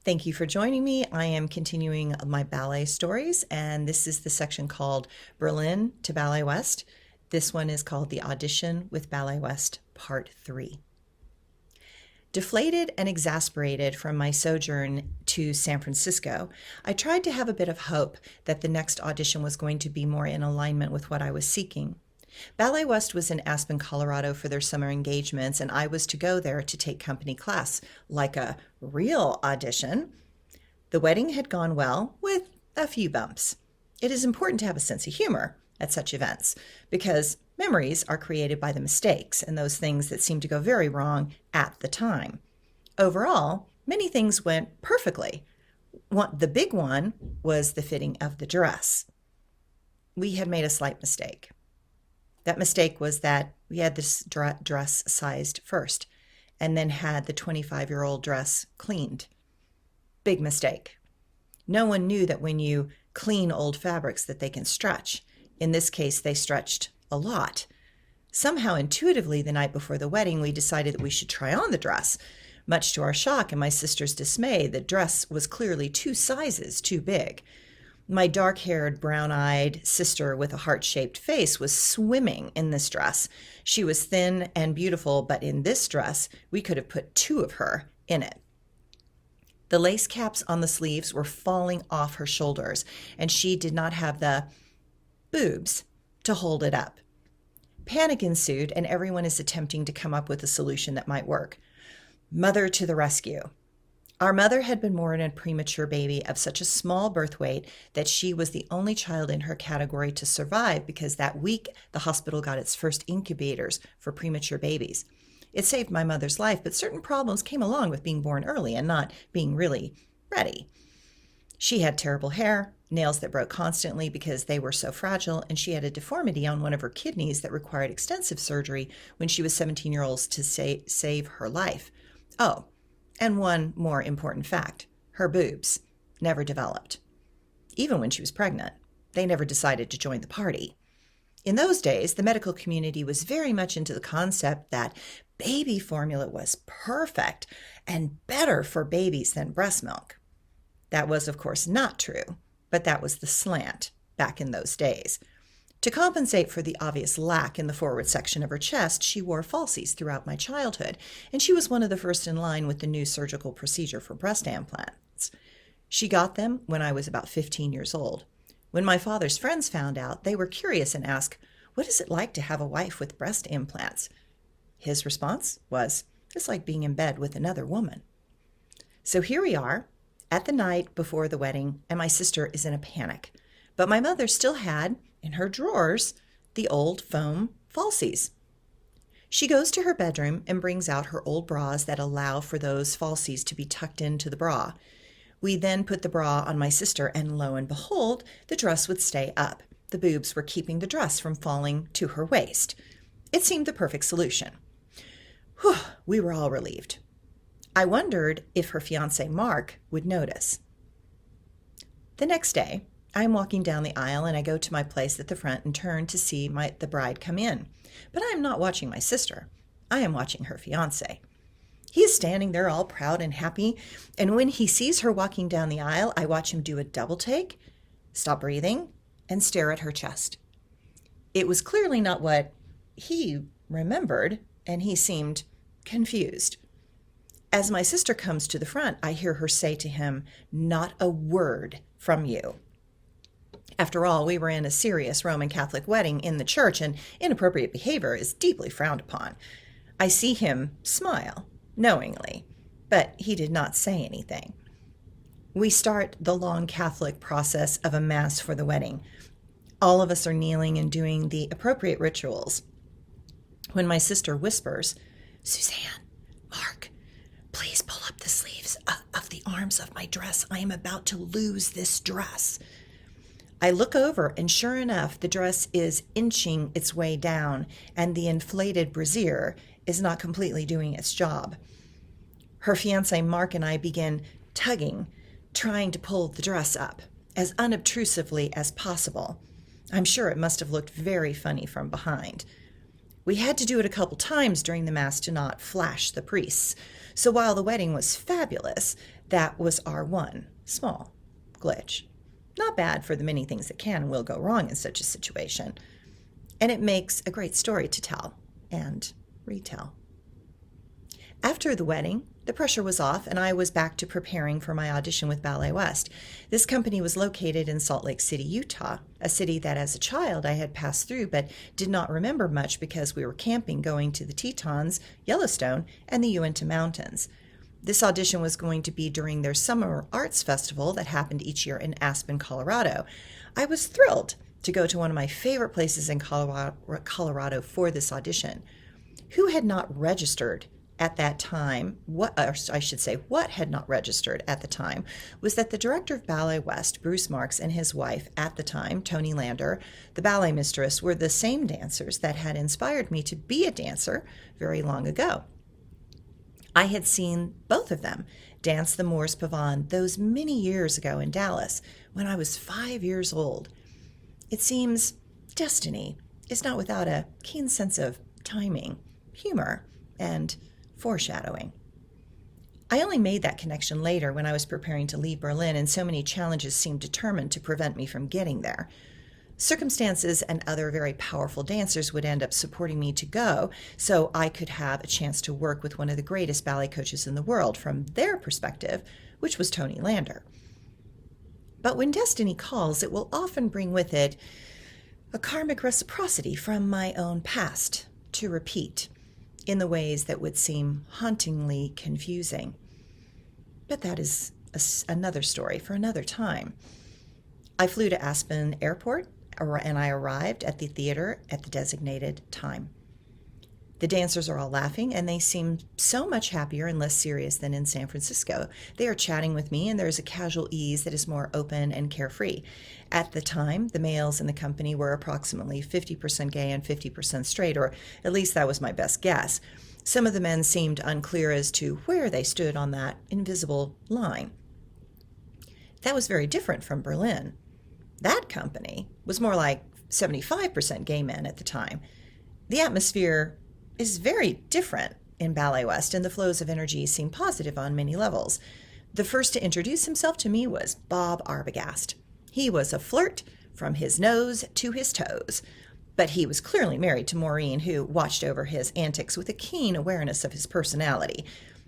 Thank you for joining me. I am continuing my ballet stories, and this is the section called Berlin to Ballet West. This one is called The Audition with Ballet West, Part 3. Deflated and exasperated from my sojourn to San Francisco, I tried to have a bit of hope that the next audition was going to be more in alignment with what I was seeking. Ballet West was in Aspen, Colorado for their summer engagements, and I was to go there to take company class, like a real audition. The wedding had gone well, with a few bumps. It is important to have a sense of humor at such events, because memories are created by the mistakes and those things that seem to go very wrong at the time. Overall, many things went perfectly. The big one was the fitting of the dress. We had made a slight mistake. That mistake was that we had this dress sized first and then had the 25-year-old dress cleaned. Big mistake. No one knew that when you clean old fabrics that they can stretch. In this case, they stretched a lot. Somehow intuitively the night before the wedding, we decided that we should try on the dress. Much to our shock and my sister's dismay, the dress was clearly 2 sizes too big. My dark-haired, brown-eyed sister with a heart-shaped face was swimming in this dress. She was thin and beautiful, but in this dress, we could have put 2 of her in it. The lace caps on the sleeves were falling off her shoulders, and she did not have the boobs to hold it up. Panic ensued, and everyone is attempting to come up with a solution that might work. Mother to the rescue. Our mother had been born a premature baby of such a small birth weight that she was the only child in her category to survive because that week the hospital got its first incubators for premature babies. It saved my mother's life, but certain problems came along with being born early and not being really ready. She had terrible hair, nails that broke constantly because they were so fragile, and she had a deformity on one of her kidneys that required extensive surgery when she was 17 years old to save her life. Oh, and one more important fact, her boobs never developed. Even when she was pregnant, they never decided to join the party. In those days, the medical community was very much into the concept that baby formula was perfect and better for babies than breast milk. That was, of course, not true, but that was the slant back in those days. To compensate for the obvious lack in the forward section of her chest, she wore falsies throughout my childhood, and she was one of the first in line with the new surgical procedure for breast implants. She got them when I was about 15 years old. When my father's friends found out, they were curious and asked, "What is it like to have a wife with breast implants?" His response was, "It's like being in bed with another woman." So here we are, at the night before the wedding, and my sister is in a panic. But my mother still had, in her drawers, the old foam falsies. She goes to her bedroom and brings out her old bras that allow for those falsies to be tucked into the bra. We then put the bra on my sister, and lo and behold, the dress would stay up. The boobs were keeping the dress from falling to her waist. It seemed the perfect solution. Whew, we were all relieved. I wondered if her fiancé, Mark, would notice. The next day, I am walking down the aisle and I go to my place at the front and turn to see the bride come in. But I am not watching my sister. I am watching her fiancé. He is standing there all proud and happy, and when he sees her walking down the aisle, I watch him do a double take, stop breathing, and stare at her chest. It was clearly not what he remembered, and he seemed confused. As my sister comes to the front, I hear her say to him, "Not a word from you." After all, we were in a serious Roman Catholic wedding in the church, and inappropriate behavior is deeply frowned upon. I see him smile, knowingly, but he did not say anything. We start the long Catholic process of a mass for the wedding. All of us are kneeling and doing the appropriate rituals. When my sister whispers, "Suzanne, Mark, please pull up the sleeves of the arms of my dress. I am about to lose this dress." I look over, and sure enough, the dress is inching its way down, and the inflated brassiere is not completely doing its job. Her fiancé, Mark, and I begin tugging, trying to pull the dress up as unobtrusively as possible. I'm sure it must have looked very funny from behind. We had to do it a couple times during the Mass to not flash the priests. So while the wedding was fabulous, That was our one small glitch. Not bad for the many things that can and will go wrong in such a situation. And it makes a great story to tell and retell. After the wedding, the pressure was off and I was back to preparing for my audition with Ballet West. This company was located in Salt Lake City, Utah, a city that as a child I had passed through but did not remember much because we were camping going to the Tetons, Yellowstone, and the Uinta Mountains. This audition was going to be during their summer arts festival that happened each year in Aspen, Colorado. I was thrilled to go to one of my favorite places in Colorado for this audition. Who had not registered at that time, what had not registered at the time, was that the director of Ballet West, Bruce Marks, and his wife at the time, Toni Lander, the ballet mistress, were the same dancers that had inspired me to be a dancer very long ago. I had seen both of them dance the Moors Pavane those many years ago in Dallas when I was 5 years old. It seems destiny is not without a keen sense of timing, humor, and foreshadowing. I only made that connection later when I was preparing to leave Berlin and so many challenges seemed determined to prevent me from getting there. Circumstances and other very powerful dancers would end up supporting me to go so I could have a chance to work with one of the greatest ballet coaches in the world from their perspective, which was Toni Lander. But when destiny calls, it will often bring with it a karmic reciprocity from my own past to repeat in the ways that would seem hauntingly confusing. But that is another story for another time. I flew to Aspen Airport and I arrived at the theater at the designated time. The dancers are all laughing and they seem so much happier and less serious than in San Francisco. They are chatting with me and there is a casual ease that is more open and carefree. At the time, the males in the company were approximately 50% gay and 50% straight, or at least that was my best guess. Some of the men seemed unclear as to where they stood on that invisible line. That was very different from Berlin. That company was more like 75% gay men at the time. The atmosphere is very different in Ballet West, and the flows of energy seem positive on many levels. The first to introduce himself to me was Bob Arbogast. He was a flirt from his nose to his toes, but he was clearly married to Maureen, who watched over his antics with a keen awareness of his personality.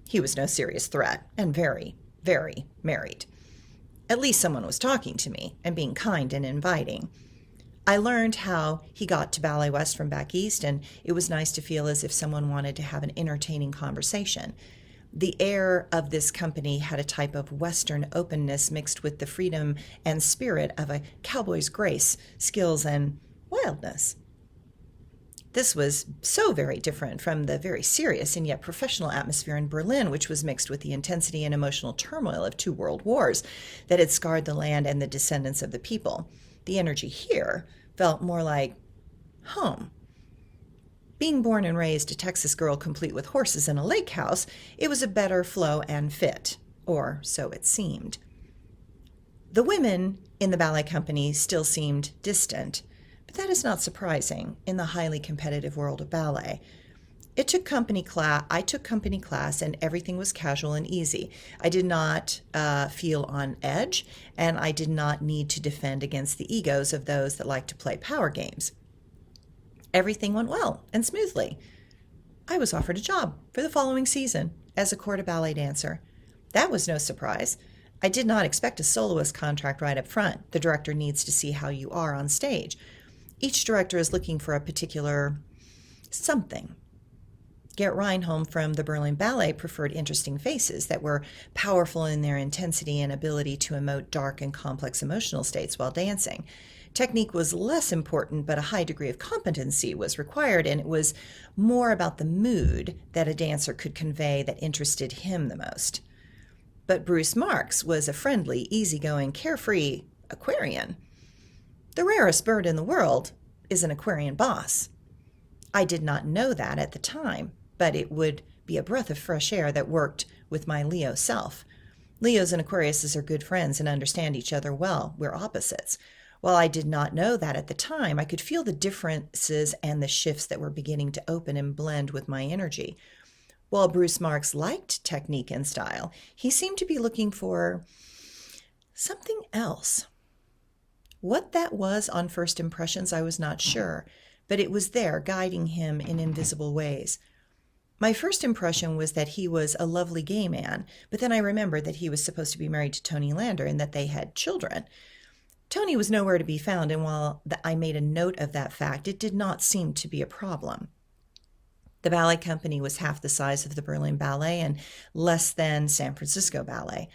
He was no serious threat, and very, very married. At least someone was talking to me and being kind and inviting. I learned how he got to Ballet West from back east, and it was nice to feel as if someone wanted to have an entertaining conversation. The air of this company had a type of Western openness mixed with the freedom and spirit of a cowboy's grace, skills, and wildness. This was so very different from the very serious and yet professional atmosphere in Berlin, which was mixed with the intensity and emotional turmoil of 2 world wars that had scarred the land and the descendants of the people. The energy here felt more like home. Being born and raised a Texas girl complete with horses and a lake house, it was a better flow and fit, or so it seemed. The women in the ballet company still seemed distant, but that is not surprising in the highly competitive world of ballet. I took company class and everything was casual and easy. I did not feel on edge, and I did not need to defend against the egos of those that like to play power games. Everything went well and smoothly. I was offered a job for the following season as a corps de ballet dancer. That was no surprise. I did not expect a soloist contract right up front. The director needs to see how you are on stage. Each director is looking for a particular something. Gert Reinholm from the Berlin Ballet preferred interesting faces that were powerful in their intensity and ability to emote dark and complex emotional states while dancing. Technique was less important, but a high degree of competency was required, and it was more about the mood that a dancer could convey that interested him the most. But Bruce Marks was a friendly, easygoing, carefree Aquarian. The rarest bird in the world is an Aquarian boss. I did not know that at the time, but it would be a breath of fresh air that worked with my Leo self. Leos and Aquariuses are good friends and understand each other well. We're opposites. While I did not know that at the time, I could feel the differences and the shifts that were beginning to open and blend with my energy. While Bruce Marks liked technique and style, he seemed to be looking for something else. What that was on first impressions, I was not sure, but it was there guiding him in invisible ways. My first impression was that he was a lovely gay man, but then I remembered that he was supposed to be married to Toni Lander and that they had children. Toni was nowhere to be found, and while I made a note of that fact, it did not seem to be a problem. The ballet company was half the size of the Berlin Ballet and less than San Francisco Ballet.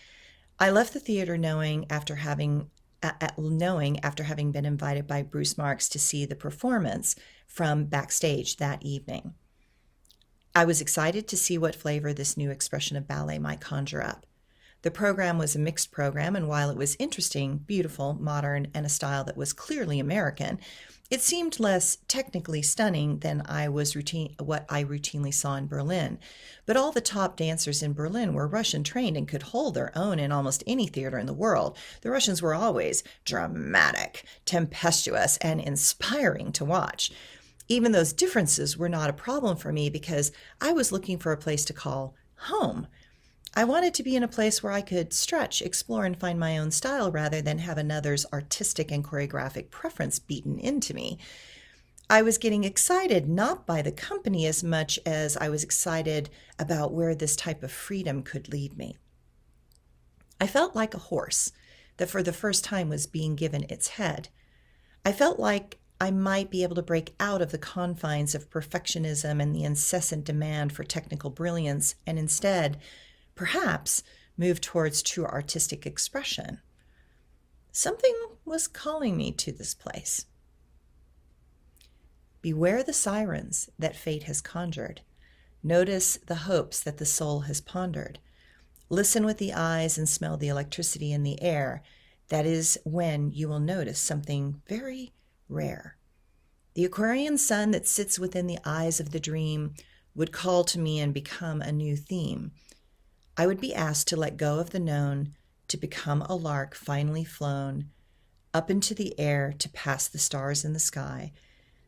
I left the theater knowing after having been invited by Bruce Marks to see the performance from backstage that evening. I was excited to see what flavor this new expression of ballet might conjure up. The program was a mixed program, and while it was interesting, beautiful, modern, and a style that was clearly American, it seemed less technically stunning than what I routinely saw in Berlin. But all the top dancers in Berlin were Russian trained and could hold their own in almost any theater in the world. The Russians were always dramatic, tempestuous, and inspiring to watch. Even those differences were not a problem for me because I was looking for a place to call home. I wanted to be in a place where I could stretch, explore, and find my own style rather than have another's artistic and choreographic preference beaten into me. I was getting excited not by the company as much as I was excited about where this type of freedom could lead me. I felt like a horse that for the first time was being given its head. I felt like I might be able to break out of the confines of perfectionism and the incessant demand for technical brilliance and instead, perhaps, move towards true artistic expression. Something was calling me to this place. Beware the sirens that fate has conjured. Notice the hopes that the soul has pondered. Listen with the eyes and smell the electricity in the air. That is when you will notice something very rare. The Aquarian sun that sits within the eyes of the dream would call to me and become a new theme. I would be asked to let go of the known, to become a lark finally flown, up into the air to pass the stars in the sky.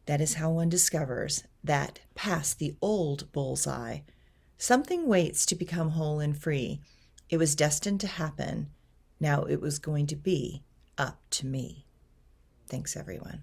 That is how one discovers that past the old bullseye, something waits to become whole and free. It was destined to happen. Now it was going to be up to me. Thanks, everyone.